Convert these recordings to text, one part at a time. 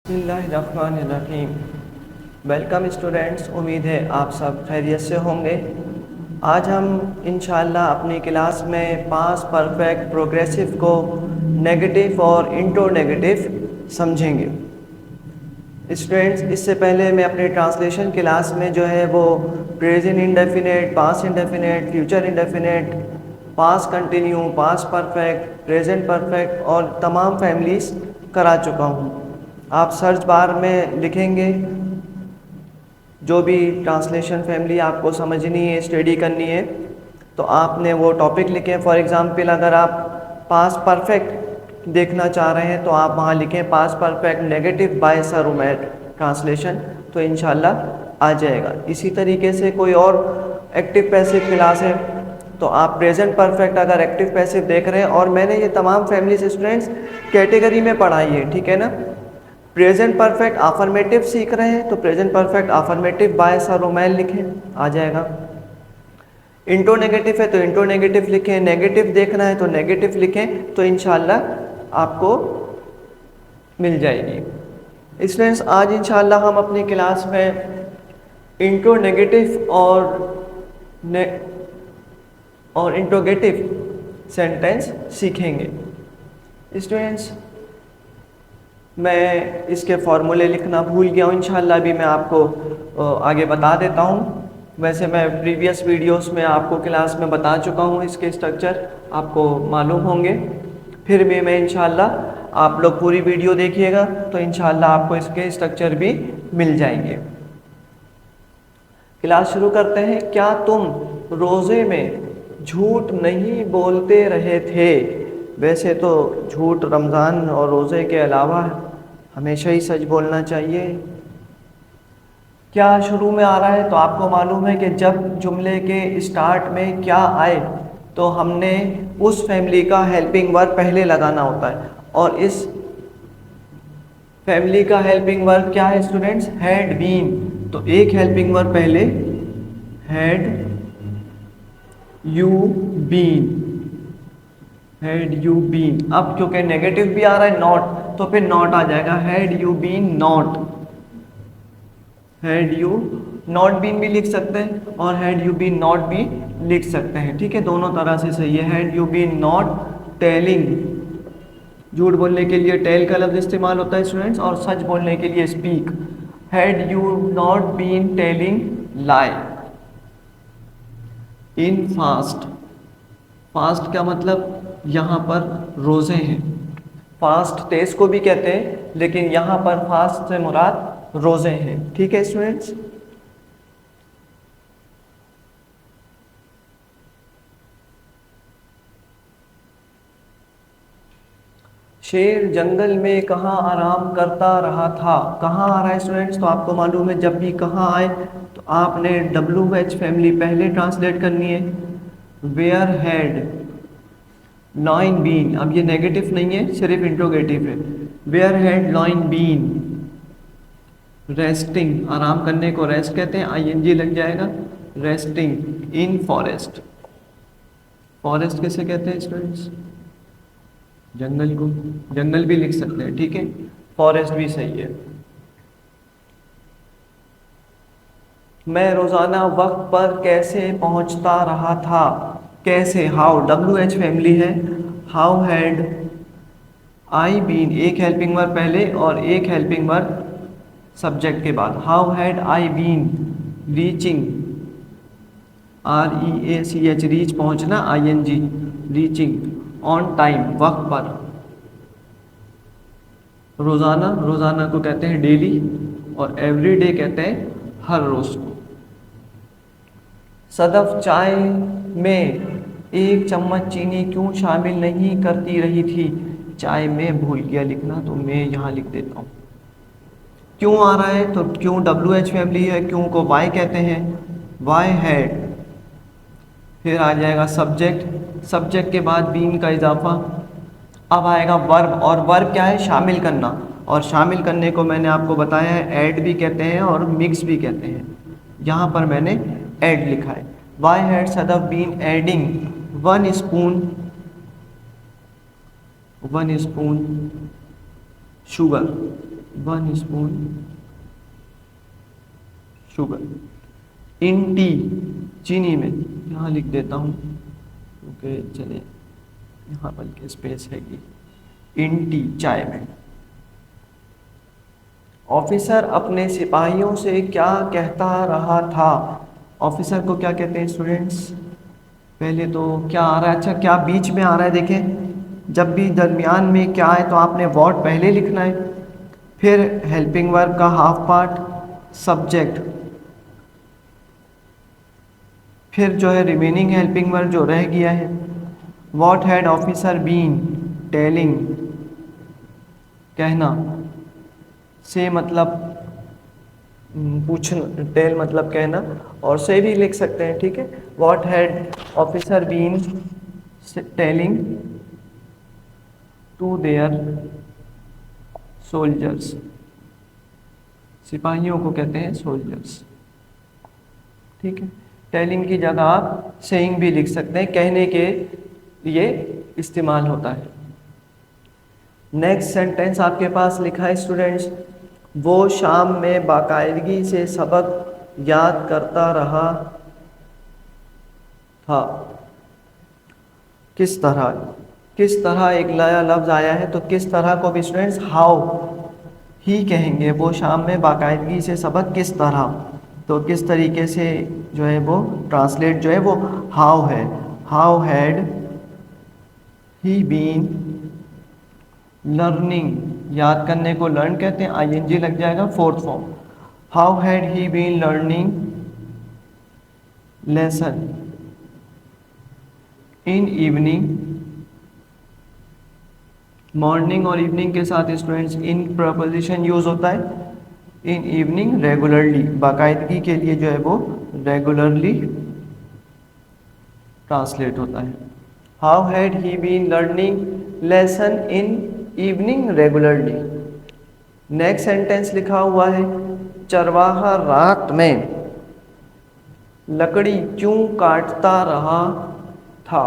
बिस्मिल्लाहिर्रहमानिर्रहीम। Welcome students, उम्मीद है आप सब खैरियत से होंगे। आज हम इंशाअल्लाह अपनी क्लास में पास्ट परफेक्ट प्रोग्रेसिव को नेगेटिव और इंटो नेगेटिव समझेंगे। स्टूडेंट्स, इससे पहले मैं अपने ट्रांसलेशन क्लास में जो है वो present indefinite, past indefinite, future indefinite, past continue, past perfect, present perfect और तमाम फैमिलीज़ करा चुका हूँ। आप सर्च बार में लिखेंगे जो भी ट्रांसलेशन फैमिली आपको समझनी है, स्टडी करनी है, तो आपने वो टॉपिक लिखें। फॉर एग्ज़ाम्पल अगर आप पास्ट परफेक्ट देखना चाह रहे हैं तो आप वहाँ लिखें past perfect negative by sir Umair translation, तो इंशाल्लाह आ जाएगा। इसी तरीके से कोई और एक्टिव पैसिव क्लास है तो आप प्रेजेंट परफेक्ट अगर एक्टिव पैसिव देख रहे हैं, और मैंने ये तमाम फैमिली स्टूडेंट्स कैटेगरी में पढ़ाई है, ठीक है ना। प्रेजेंट परफेक्ट अफर्मेटिव सीख रहे हैं तो present perfect affirmative by sir रोमैल लिखें, आ जाएगा। इंटो नेगेटिव है तो इंटो नेगेटिव लिखें, नेगेटिव देखना है तो नेगेटिव लिखें, तो इंशाल्लाह आपको मिल जाएगी। स्टूडेंट्स, आज इंशाल्लाह हम अपनी क्लास में इंटो नेगेटिव और इंटोगेटिव सेंटेंस सीखेंगे। स्टूडेंट्स, मैं इसके फॉर्मूले लिखना भूल गया हूँ, इंशाल्लाह भी मैं आपको आगे बता देता हूँ। वैसे मैं प्रीवियस वीडियोस में आपको क्लास में बता चुका हूँ, इसके स्ट्रक्चर आपको मालूम होंगे। फिर भी मैं इंशाल्लाह आप लोग पूरी वीडियो देखिएगा तो इंशाल्लाह आपको इसके स्ट्रक्चर भी मिल जाएंगे। क्लास शुरू करते हैं। क्या तुम रोज़े में झूठ नहीं बोलते रहे थे? वैसे तो झूठ रमज़ान और रोज़े के अलावा हमेशा ही सच बोलना चाहिए। क्या शुरू में आ रहा है तो आपको मालूम है कि जब जुमले के स्टार्ट में क्या आए तो हमने उस फैमिली का हेल्पिंग वर्ब पहले लगाना होता है, और इस फैमिली का हेल्पिंग वर्ब क्या है स्टूडेंट्स? Had been. तो एक हेल्पिंग वर्ब पहले, had you been, had you been. अब क्योंकि नेगेटिव भी आ रहा है नॉट, तो फिर नॉट आ जाएगा, had you been not. Had you not been भी लिख सकते हैं और हैड यू बीन नॉट भी लिख सकते हैं, ठीक है, दोनों तरह से सही है। Had you been not telling, झूठ बोलने के लिए टेल का लफ्ज इस्तेमाल होता है स्टूडेंट्स, और सच बोलने के लिए speak. Had you not been telling lie. In fast, fast का मतलब यहाँ पर रोज़े हैं। फास्ट तेज को भी कहते हैं, लेकिन यहाँ पर फास्ट से मुराद रोज़े हैं, ठीक है स्टूडेंट्स। शेर जंगल में कहाँ आराम करता रहा था? कहाँ आ रहा है स्टूडेंट्स? तो आपको मालूम है जब भी कहाँ आए तो आपने WH फैमिली पहले ट्रांसलेट करनी है। वेयर हैड लॉइन बीन, अब ये नेगेटिव नहीं है, सिर्फ इंट्रोगेटिव है। Where had lion been resting, आराम करने को रेस्ट कहते हैं, ING लग जाएगा, रेस्टिंग इन फॉरेस्ट। फॉरेस्ट कैसे कहते हैं स्टूडेंट्स? जंगल को, जंगल भी लिख सकते हैं, ठीक है, फॉरेस्ट भी सही है। मैं रोज़ाना वक्त पर कैसे पहुंचता रहा था? कैसे, हाउ, WH फैमिली है। हाउ हैड आई बीन, एक हेल्पिंग वर्ब पहले और एक हेल्पिंग वर्ब सब्जेक्ट के बाद। How had I been reaching, REACH, reach पहुंचना, ING रीचिंग, ऑन टाइम वक्त पर। रोज़ाना, रोज़ाना को कहते हैं डेली, और एवरीडे कहते हैं हर रोज़ को। सदफ चाय में 1 चम्मच चीनी क्यों शामिल नहीं करती रही थी? चाय में भूल गया लिखना तो मैं यहाँ लिख देता हूँ। क्यों आ रहा है तो क्यों WH फैमिली है, क्यों को वाई कहते हैं, वाई हैड। फिर आ जाएगा सब्जेक्ट, सब्जेक्ट के बाद बीन का इजाफा। अब आएगा वर्ब, और वर्ब क्या है? शामिल करना, और शामिल करने को मैंने आपको बताया है ऐड भी कहते हैं और मिक्स भी कहते हैं। यहाँ पर मैंने ऐड लिखा है। Why had Sadaf been adding 1 spoon sugar 1 spoon sugar in tea, चीनी में, यहाँ लिख देता हूँ क्योंकि चले यहाँ बल्कि स्पेस हैगी, इन टी, चाय में। ऑफिसर अपने सिपाहियों से क्या कहता रहा था? ऑफिसर को क्या कहते हैं स्टूडेंट्स? पहले तो क्या आ रहा है, अच्छा क्या बीच में आ रहा है, देखें जब भी दरमियान में क्या है तो आपने व्हाट पहले लिखना है, फिर हेल्पिंग वर्ब का हाफ पार्ट, सब्जेक्ट, फिर जो है रिमेनिंग हेल्पिंग वर्ब जो रह गया है। What had officer been telling, कहना, से मतलब पूछना, टेल मतलब कहना, और से भी लिख सकते हैं, ठीक है। What had officer been telling to their soldiers, सिपाहियों को कहते हैं सोल्जर्स, ठीक है। टेलिंग की जगह आप सेइंग भी लिख सकते हैं, कहने के लिए इस्तेमाल होता है। नेक्स्ट सेंटेंस आपके पास लिखा है स्टूडेंट्स, वो शाम में बाकायदगी से सबक याद करता रहा था। किस तरह, किस तरह एक नया लफ्ज़ आया है, तो किस तरह को भी स्टूडेंट्स हाउ ही कहेंगे। वो शाम में बाकायदगी से सबक किस तरह, तो किस तरीके से जो है वो ट्रांसलेट जो है वो हाउ है। How had he been learning, याद करने को लर्न कहते हैं, आईएनजी लग जाएगा fourth form. How had he been learning lesson in evening, morning और इवनिंग के साथ स्टूडेंट्स इन प्रपोजिशन यूज होता है। इन इवनिंग रेगुलरली, बाकायदगी के लिए जो है वो रेगुलरली ट्रांसलेट होता है। How had he been learning lesson in evening regularly. Next sentence लिखा हुआ है, चरवाहा रात में लकड़ी क्यों काटता रहा था।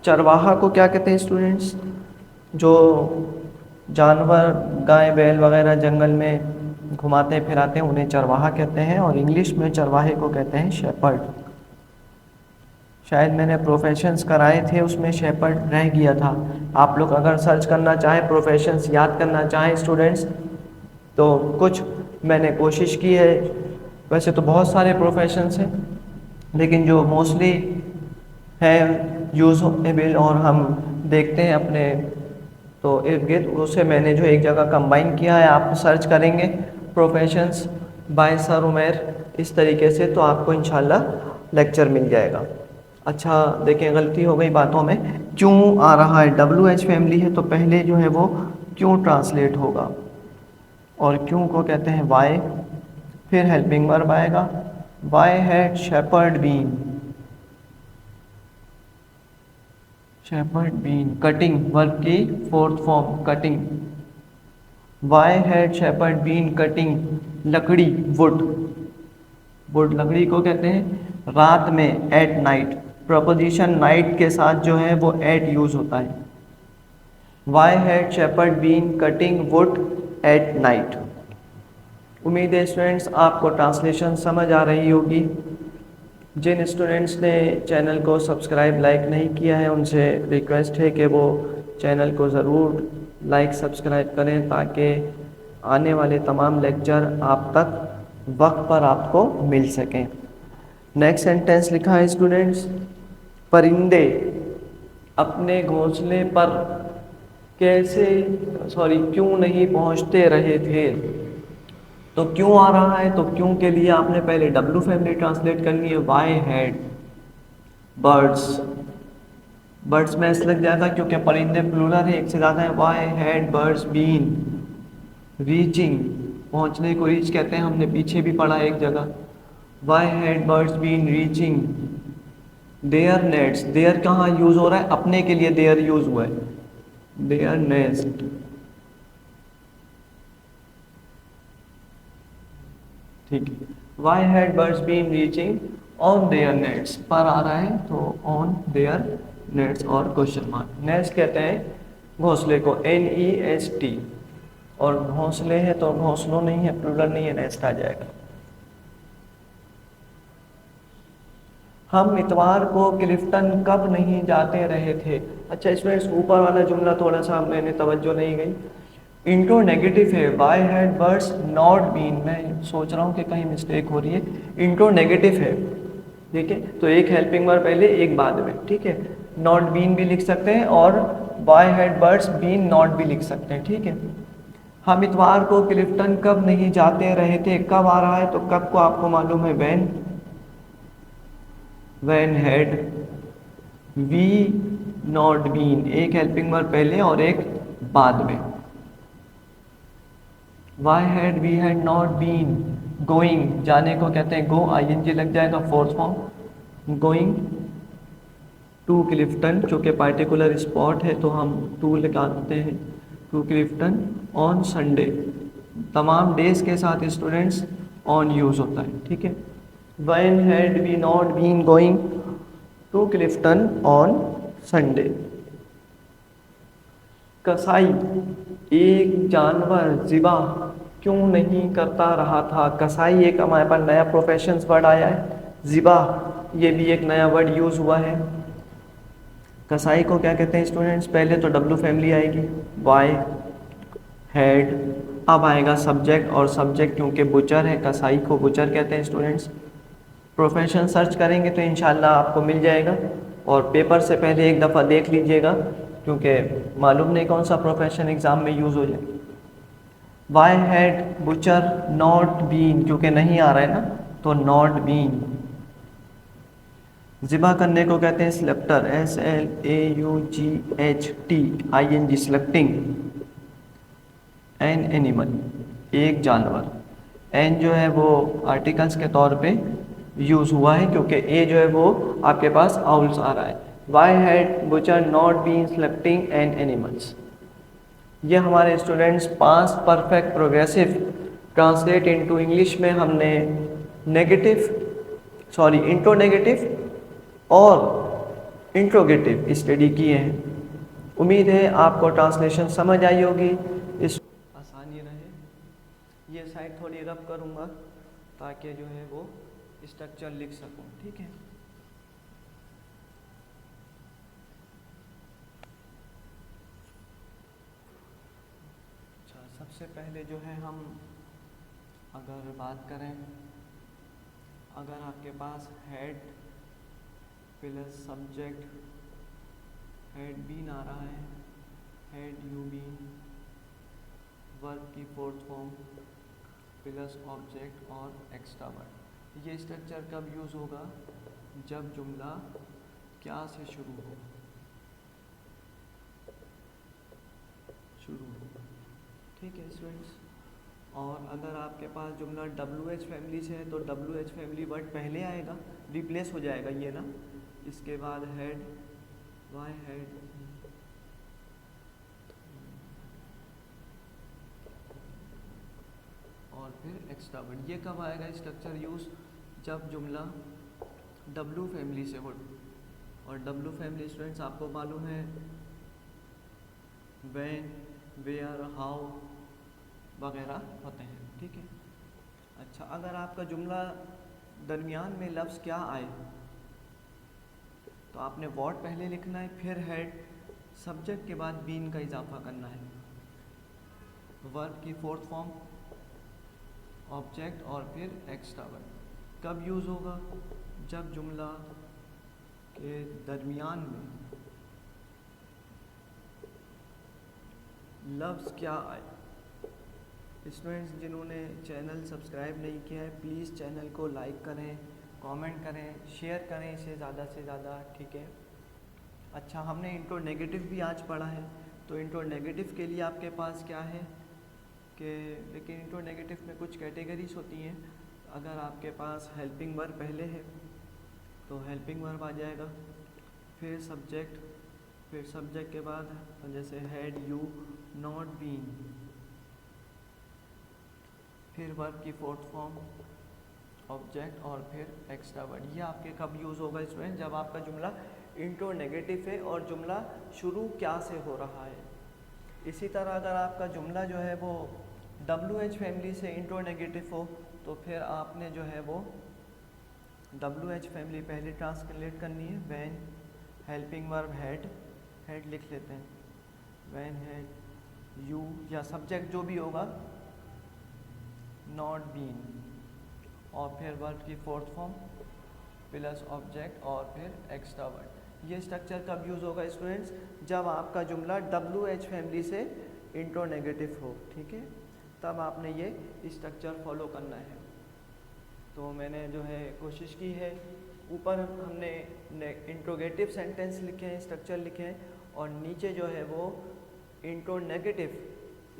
चरवाहा को क्या कहते हैं स्टूडेंट्स? जो जानवर गाय बैल वगैरह जंगल में घुमाते फिराते हैं उन्हें चरवाहा कहते हैं, और इंग्लिश में चरवाहे को कहते हैं शेपर्ड। शायद मैंने प्रोफेशंस कराए थे उसमें शेपर्ड रह गया था। आप लोग अगर सर्च करना चाहें, प्रोफेशंस याद करना चाहें स्टूडेंट्स, तो कुछ मैंने कोशिश की है। वैसे तो बहुत सारे प्रोफेशंस हैं, लेकिन जो मोस्टली है यूजेबल और हम देखते हैं अपने तो इर्द गिर्द, उसे मैंने जो एक जगह कंबाइन किया है। आप सर्च करेंगे प्रोफेशंस बाय सर उमैर इस तरीके से, तो आपको इंशाल्लाह लेक्चर मिल जाएगा। अच्छा देखें, गलती हो गई बातों में, क्यों आ रहा है, WH फैमिली है तो पहले जो है वो क्यों ट्रांसलेट होगा, और क्यों को कहते हैं वाई, फिर हेल्पिंग वर्ब आएगा। Why had shepherd been, shepherd been, cutting verb की fourth form cutting. Why had shepherd been cutting लकड़ी, वुड, वुड लकड़ी को कहते हैं रात में, एट नाइट, प्रपोजिशन नाइट के साथ जो है वो एट यूज होता है। Why had shepherd been cutting wood at night. उम्मीद है स्टूडेंट्स आपको ट्रांसलेशन समझ आ रही होगी। जिन स्टूडेंट्स ने चैनल को सब्सक्राइब लाइक नहीं किया है उनसे रिक्वेस्ट है कि वो चैनल को ज़रूर लाइक सब्सक्राइब करें, ताकि आने वाले तमाम लेक्चर आप तक वक्त पर आपको मिल सकें। नेक्स्ट सेंटेंस लिखा है स्टूडेंट्स, परिंदे अपने घोंसले पर क्यों नहीं पहुंचते रहे थे। तो क्यों आ रहा है, तो क्यों के लिए आपने पहले W फैमिली ट्रांसलेट करनी है। वाई हैड बर्ड्स, बर्ड्स में एस लग जाएगा क्योंकि परिंदे प्लूरल है, एक से ज़्यादा है। Why had birds been reaching, पहुंचने को रीच कहते हैं, हमने पीछे भी पढ़ा एक जगह। Why had birds been reaching their nets, their कहाँ यूज हो रहा है, अपने के लिए देयर यूज हुआ है, देयर नेस्ट। ठीक है, why had birds been reaching on their nets, पर आ रहा है तो ऑन देयर नेट्स और क्वेश्चन मार्क। नेस्ट कहते हैं घोंसले को, NEST। और घोंसले हैं तो घोंसलों नहीं है, प्लूरल नहीं है, नेस्ट आ जाएगा। हम इतवार को क्लिफ्टन कब नहीं जाते रहे थे। अच्छा स्टूडेंट्स, ऊपर वाला जुमला थोड़ा सा मैंने तवज्जो नहीं गई। इंट्रो नेगेटिव है, why had birds not been, मैं सोच रहा हूँ कि कहीं मिस्टेक हो रही है। इंट्रो नेगेटिव है, ठीक है, तो एक हेल्पिंग वर्ब पहले एक बाद में, ठीक है। नॉट बीन भी लिख सकते हैं और why had birds been not भी लिख सकते हैं, ठीक है। हम इतवार को क्लिफ्टन कब नहीं जाते रहे थे, कब आ रहा है तो कब को आपको मालूम है, when had we not been, एक हेल्पिंग वर्ब पहले और एक बाद में। why had we had not been going, जाने को कहते हैं गो, आईएनजी लग जाएगा fourth form, going to Clifton, चूँकि पार्टिकुलर स्पॉट है तो हम टू लगाते हैं, टू क्लिफ्टन ऑन संडे। तमाम डेज के साथ स्टूडेंट्स ऑन यूज़ होता है, ठीक है। when had we not been going to Clifton on Sunday. कसाई एक जानवर ज़िबा क्यों नहीं करता रहा था। कसाई एक हमारे पास नया प्रोफेशंस वर्ड आया है, ज़िबा ये भी एक नया वर्ड यूज़ हुआ है। कसाई को क्या कहते हैं स्टूडेंट्स, पहले तो डब्लू फैमिली आएगी, वाई हेड, अब आएगा सब्जेक्ट, और सब्जेक्ट क्योंकि बुचर है, कसाई को बुचर कहते हैं स्टूडेंट्स। प्रोफेशन सर्च करेंगे तो इंशाल्लाह आपको मिल जाएगा, और पेपर से पहले एक दफ़ा देख लीजिएगा क्योंकि मालूम नहीं कौन सा प्रोफेशन एग्ज़ाम में यूज़ हो जाए। Why had butcher not been, क्योंकि नहीं आ रहा है ना, तो नॉट बीन। ज़िबा करने को कहते हैं स्लेप्टर, SLAUGHT, सिलेक्टिंग एन एनिमल, एक जानवर। एन जो है वो आर्टिकल्स के तौर पे यूज़ हुआ है क्योंकि ए जो है वो आपके पास आउल्स आ रहा है। Why had butcher not been selecting an animals. ये हमारे students past perfect progressive translate into English में हमने इंट्रो नेगेटिव और इंट्रोगेटिव स्टडी किए हैं। उम्मीद है आपको ट्रांसलेशन समझ आई होगी, इस आसानी रहे। ये साइड थोड़ी रफ करूँगा ताकि जो है वो स्ट्रक्चर लिख सकूँ, ठीक है। अच्छा, सबसे पहले जो है हम अगर बात करें, अगर आपके पास had plus subject, had been आ रहा है, हेड यू बीन, वर्ब की फोर्थ फॉर्म प्लस ऑब्जेक्ट और एक्स्ट्रा वर्ड। ये स्ट्रक्चर कब यूज़ होगा, जब जुमला क्या से शुरू हो, ठीक है स्टूडेंट्स। और अगर आपके पास जुमला WH फैमिली से है तो WH फैमिली वर्ड पहले आएगा, रिप्लेस हो जाएगा ये ना, इसके बाद हेड, वाई हेड, और फिर एक्स्ट्रा वर्ड। ये कब आएगा स्ट्रक्चर यूज़, जब जुमला W फैमिली से हो। और W फैमिली स्टूडेंट्स आपको मालूम है व्हेन, वेयर, हाउ वगैरह होते हैं, ठीक है। अच्छा, अगर आपका जुमला दरमियान में लफ्ज़ क्या आए तो आपने व्हाट पहले लिखना है, फिर हेड, सब्जेक्ट के बाद बीन का इजाफा करना है, वर्ब की फोर्थ फॉर्म, ऑब्जेक्ट और फिर एक्स्ट्रा वर्ब। कब यूज़ होगा, जब जुमला के दरमियान में लफ्ज़ क्या आए। स्टूडेंट्स जिन्होंने चैनल सब्सक्राइब नहीं किया है प्लीज़ चैनल को लाइक करें, कमेंट करें, शेयर करें इसे ज़्यादा से ज़्यादा, ठीक है। अच्छा, हमने इंट्रो नेगेटिव भी आज पढ़ा है, तो इंट्रो नेगेटिव के लिए आपके पास क्या है कि, लेकिन इंट्रो नेगेटिव में कुछ कैटेगरीज होती हैं। अगर आपके पास हेल्पिंग वर्ब पहले है तो हेल्पिंग वर्ब आ जाएगा, फिर सब्जेक्ट, फिर सब्जेक्ट के बाद जैसे हैड यू नॉट बीन, फिर वर्ब की फोर्थ फॉर्म, ऑब्जेक्ट और फिर एक्स्ट्रा वर्ड। ये आपके कब यूज़ होगा स्टूडेंट, जब आपका जुमला इंट्रो नेगेटिव है और जुमला शुरू क्या से हो रहा है। इसी तरह अगर आपका जुमला जो है वो WH फैमिली से इंट्रोनेगेटिव हो तो फिर आपने जो है वो WH फैमिली पहले ट्रांसलेट करनी है। व्हेन हेल्पिंग वर्ब हेड लिख लेते हैं, व्हेन हेड यू या सब्जेक्ट जो भी होगा नॉट बीन, और फिर वर्ब की फोर्थ फॉर्म प्लस ऑब्जेक्ट और फिर एक्स्ट्रा वर्ड। ये स्ट्रक्चर कब यूज़ होगा स्टूडेंट्स? जब आपका जुमला WH फैमिली से इंट्रोनेगेटिव हो, ठीक है, तब आपने ये स्ट्रक्चर फॉलो करना है। तो मैंने जो है कोशिश की है, ऊपर हमने इंट्रोगेटिव सेंटेंस लिखे हैं, स्ट्रक्चर लिखे हैं, और नीचे जो है वो इंट्रोनेगेटिव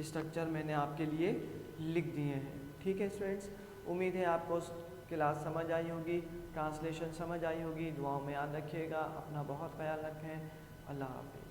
स्ट्रक्चर मैंने आपके लिए लिख दिए हैं। ठीक है स्टूडेंट्स, उम्मीद है आपको क्लास समझ आई होगी, ट्रांसलेशन समझ आई होगी। दुआओं में याद रखिएगा, अपना बहुत ख्याल रखें। अल्लाह हाफ़िज़।